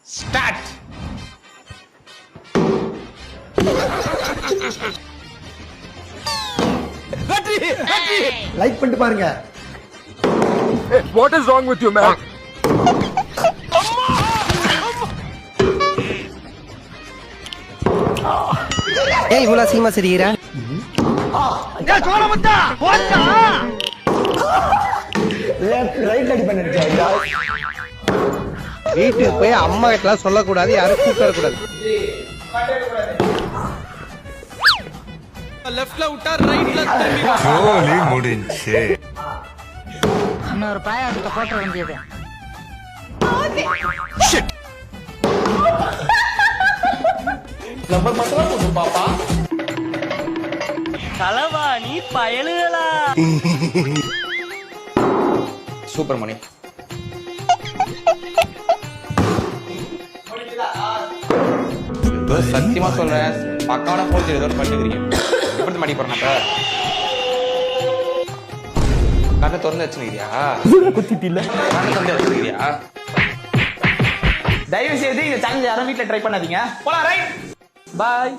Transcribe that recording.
Start. Like பண்ணிட்டு பாருங்க. What is wrong with you, man? ஏய் இவ்வளவு சீமா சிரிக்கிறா? லெஃப்ட் ரைட் அடி பண்ணிருக்கா. வீட்டுக்கு போய் அம்மா கிட்ட சொல்லக்கூடாது, யாரும் கூப்பிட கூடாது. லெஃப்ட்ல விட்டா ரைட்ல திரும்பி வா. ஜோலி முடிஞ்சு. இன்னொரு பாயாசத்தை போட்ட வேண்டியது. நம்பர் மட்டும் போடு பாப்பா. களவாணி பயலுகளா. Super money. சத்தியமா சொல்றேன், பக்கான போச்சு ஏதோ பண்ணிக்கிறீங்க. எப்படி மாட்டி போறேன் கண்ணை திறந்து வச்சுக்கிறியா? குத்திட்டில. கண்ணை திறந்து வச்சுக்கிறியா? தயவு செய்து இந்த சேனல் யாரும் வீட்டுல ட்ரை பண்ணாதீங்க. போலாம், ரைட். பாய்.